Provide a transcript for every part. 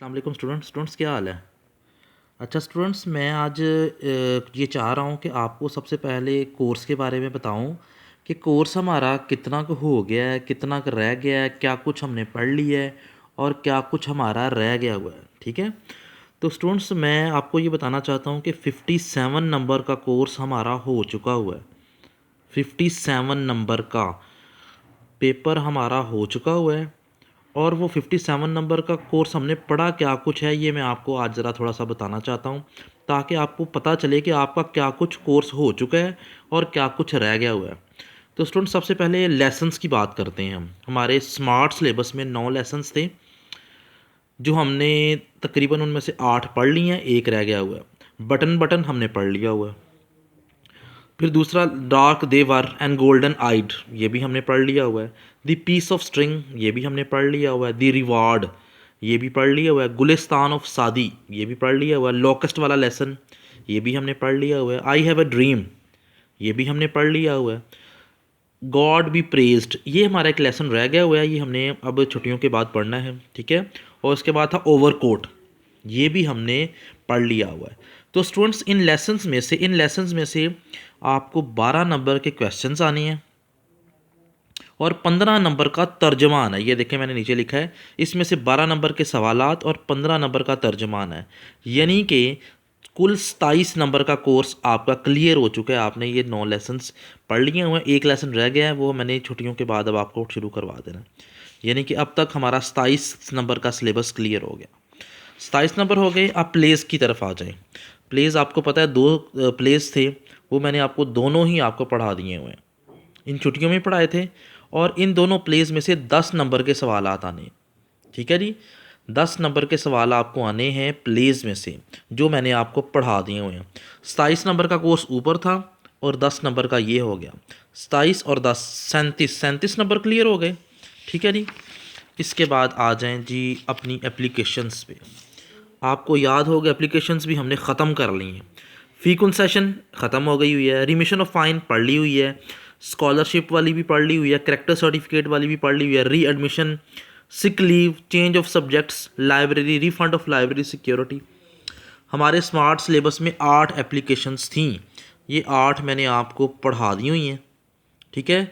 अस्सलाम वालेकुम स्टूडेंट्स क्या हाल है। अच्छा स्टूडेंट्स, मैं आज ये चाह रहा हूँ कि आपको सबसे पहले कोर्स के बारे में बताऊँ कि कोर्स हमारा कितना का हो गया है, कितना का रह गया है, क्या कुछ हमने पढ़ लिया है और क्या कुछ हमारा रह गया हुआ है। ठीक है, तो स्टूडेंट्स मैं आपको ये बताना चाहता हूँ कि 57 नंबर का कोर्स हमारा हो चुका हुआ है। 57 नंबर का पेपर हमारा हो चुका हुआ है और वो 57 नंबर का कोर्स हमने पढ़ा क्या कुछ है, ये मैं आपको आज ज़रा थोड़ा सा बताना चाहता हूँ ताकि आपको पता चले कि आपका क्या कुछ कोर्स हो चुका है और क्या कुछ रह गया हुआ है। तो स्टूडेंट सबसे पहले लेसन्स की बात करते हैं। हम हमारे स्मार्ट सिलेबस में 9 लेसन्स थे जो हमने तकरीबन उनमें से 8 पढ़ लिए हैं, एक रह गया हुआ है। बटन बटन हमने पढ़ लिया हुआ है। फिर दूसरा डार्क देवर एंड गोल्डन आइड, ये भी हमने पढ़ लिया हुआ है। द पीस ऑफ स्ट्रिंग, ये भी हमने पढ़ लिया हुआ है। द रिवार्ड, ये भी पढ़ लिया हुआ है। गुलिस्तान ऑफ सादी, ये भी पढ़ लिया हुआ है। लोकस्ट वाला लेसन, ये भी हमने पढ़ लिया हुआ है। आई हैव अ ड्रीम, ये भी हमने पढ़ लिया हुआ है। गॉड बी प्रेज्ड, ये हमारा एक लेसन रह गया हुआ है, ये हमने अब छुट्टियों के बाद पढ़ना है। ठीक है, और उसके बाद था ओवरकोट, ये भी हमने पढ़ लिया हुआ है। तो स्टूडेंट्स इन लेसन्स में से आपको 12 नंबर के क्वेश्चंस आने हैं और 15 नंबर का तर्जमान है। ये देखें मैंने नीचे लिखा है, इसमें से 12 नंबर के सवालात और 15 नंबर का तर्जमान है। यानी कि कुल 27 नंबर का कोर्स आपका क्लियर हो चुका है। आपने ये 9 लेसन्स पढ़ लिए हुए हैं, एक लेसन रह गया है, वो मैंने छुट्टियों के बाद अब आपको शुरू करवा देना। यानी कि अब तक हमारा 27 नंबर का सिलेबस क्लियर हो गया। 27 नंबर हो गए। आप प्लेस की तरफ आ जाएं। प्लेस आपको पता है 2 प्लेस थे, वो मैंने आपको दोनों ही आपको पढ़ा दिए हुए हैं, इन छुट्टियों में पढ़ाए थे। और इन दोनों प्लेस में से 10 नंबर के सवाल आने। ठीक है जी, 10 नंबर के सवाल आपको आने हैं प्लेस में से, जो मैंने आपको पढ़ा दिए हुए हैं। 27 नंबर का कोर्स ऊपर था और 10 नंबर का ये हो गया। 27 और 10 37 नंबर क्लियर हो गए। ठीक है जी, इसके बाद आ जाएं जी अपनी एप्लीकेशंस पे। आपको याद होगा एप्लीकेशंस भी हमने ख़त्म कर ली हैं। फ़ी कंसेशन ख़त्म हो गई हुई है। रिमिशन ऑफ फ़ाइन पढ़ ली हुई है। स्कॉलरशिप वाली भी पढ़ ली हुई है। करेक्टर सर्टिफिकेट वाली भी पढ़ ली हुई है। री admission, sick leave, change of subjects, library, refund of library security. हमारे स्मार्ट सिलेबस में 8 एप्लीकेशंस थी, ये 8 मैंने आपको पढ़ा दी हुई हैं। ठीक है,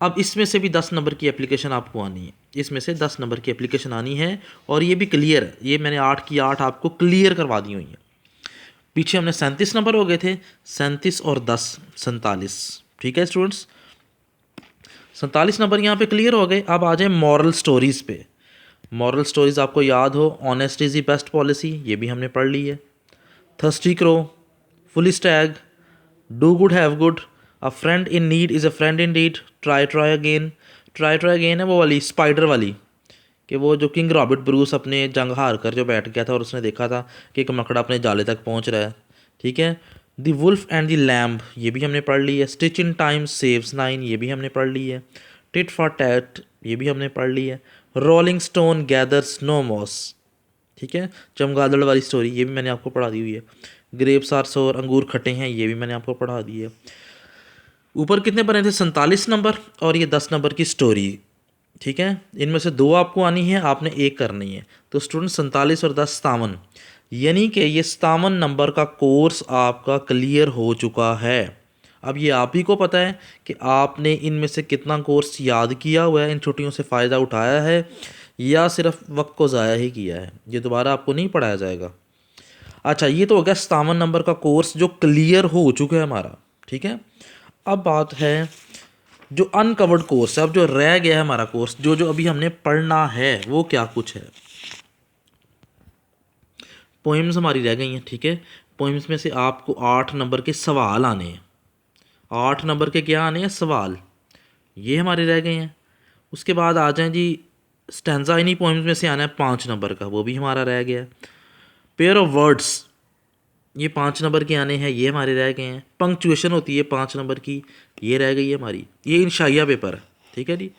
अब इसमें से भी 10 नंबर की एप्लीकेशन आपको आनी है। इसमें से 10 नंबर की एप्लीकेशन आनी है और ये भी क्लियर है। ये मैंने 8 की 8 आपको क्लियर करवा दी हुई है। पीछे हमने 37 नंबर हो गए थे, 37 और 10 47। ठीक है स्टूडेंट्स, 47 नंबर यहाँ पे क्लियर हो गए। अब आ जाए मॉरल स्टोरीज़ पे। मॉरल स्टोरीज़ आपको याद हो, honest is the best policy, ये भी हमने पढ़ ली है। Thirsty crow, fully stag, do good have good, a friend in need is a friend in deed, try try again. Try try again है वो वाली स्पाइडर वाली, कि वो जो किंग रॉबर्ट ब्रूस अपने जंग हार कर जो बैठ गया था और उसने देखा था कि एक मकड़ा अपने जाले तक पहुंच रहा है। ठीक है, the wolf and the lamb, ये भी हमने पढ़ ली है। स्टिच इन टाइम सेव्स 9, ये भी हमने पढ़ ली है। टिट फॉर टैट, ये भी हमने पढ़ ली है। Rolling stone gathers no moss, ठीक है, चमगादड़ वाली स्टोरी, ये भी मैंने आपको पढ़ा दी हुई है। ग्रेप्स आर सोर, अंगूर खट्टे हैं, ये भी मैंने आपको पढ़ा दी है। ऊपर कितने बने थे, 47 नंबर और ये 10 नंबर की स्टोरी। ठीक है, इनमें से 2 आपको आनी है, आपने एक करनी है। तो स्टूडेंट 47 और 10 57, यानी कि ये 57 नंबर का कोर्स आपका क्लियर हो चुका है। अब ये आप ही को पता है कि आपने इनमें से कितना कोर्स याद किया हुआ है, इन छुट्टियों से फ़ायदा उठाया है या सिर्फ वक्त को ज़ाया ही किया है। ये दोबारा आपको नहीं पढ़ाया जाएगा। अच्छा, ये तो हो गया 57 नंबर का कोर्स जो क्लियर हो चुका है हमारा। ठीक है, अब बात है जो अनकवर्ड कोर्स है, अब जो रह गया है हमारा कोर्स, जो जो अभी हमने पढ़ना है वो क्या कुछ है। पोइम्स हमारी रह गई हैं। ठीक है, पोइम्स में से आपको 8 नंबर के सवाल आने हैं। 8 नंबर के क्या आने हैं, सवाल, ये हमारे रह गए हैं। उसके बाद आ जाएं जी स्टैंजा, इन्हीं पोइम्स में से आना है 5 नंबर का, वो भी हमारा रह गया है। पेयर ऑफ वर्ड्स, ये 5 नंबर के आने हैं, ये हमारे रह गए हैं। पंक्चुएशन होती है 5 नंबर की, ये रह गई है हमारी। ये इंशाइया पेपर है। ठीक है जी,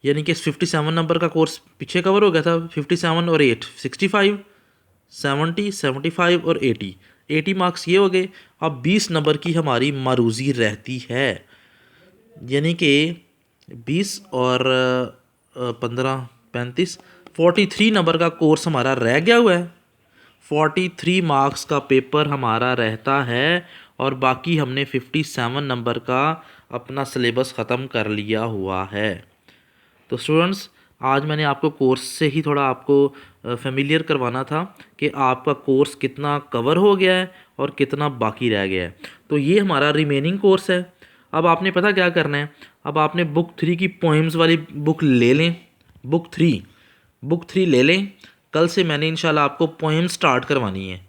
यानी कि 57 नंबर का कोर्स पीछे कवर हो गया था। 57 और 8 65, 70 75 और 80 मार्क्स ये हो गए। अब 20 नंबर की हमारी मारूजी रहती है, यानी कि 20 और 15 35 43 नंबर का कोर्स हमारा रह गया हुआ है। 43 मार्क्स का पेपर हमारा रहता है और बाकी हमने 57 नंबर का अपना सिलेबस ख़त्म कर लिया हुआ है। तो स्टूडेंट्स, आज मैंने आपको कोर्स से ही थोड़ा आपको फेमिलियर करवाना था कि आपका कोर्स कितना कवर हो गया है और कितना बाकी रह गया है। तो ये हमारा रिमेनिंग कोर्स है। अब आपने पता क्या करना है, अब आपने बुक 3 की पोइम्स वाली बुक ले लें। बुक थ्री ले लें। कल से मैंने इंशाल्लाह आपको पोएम स्टार्ट करवानी है,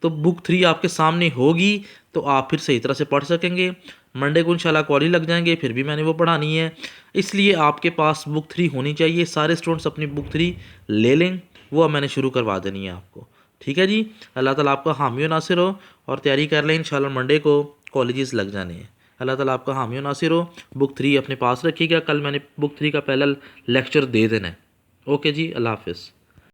तो बुक 3 आपके सामने होगी तो आप फिर सही तरह से पढ़ सकेंगे। मंडे को इंशाल्लाह कॉलेज लग जाएंगे, फिर भी मैंने वो पढ़ानी है, इसलिए आपके पास बुक 3 होनी चाहिए। सारे स्टूडेंट्स अपनी बुक 3 ले लें, वो अब मैंने शुरू करवा देनी है आपको। ठीक है जी। अल्लाह ताला आपका हामी व नासिर हो और तैयारी कर लें, इंशाल्लाह मंडे को कॉलेजेस लग जाने हैं। अल्लाह ताला आपका हामी व नासिर हो। बुक 3 अपने पास रखिएगा, कल मैंने बुक 3 का पहला लेक्चर दे देना है। ओके जी, अल्लाह हाफिज़।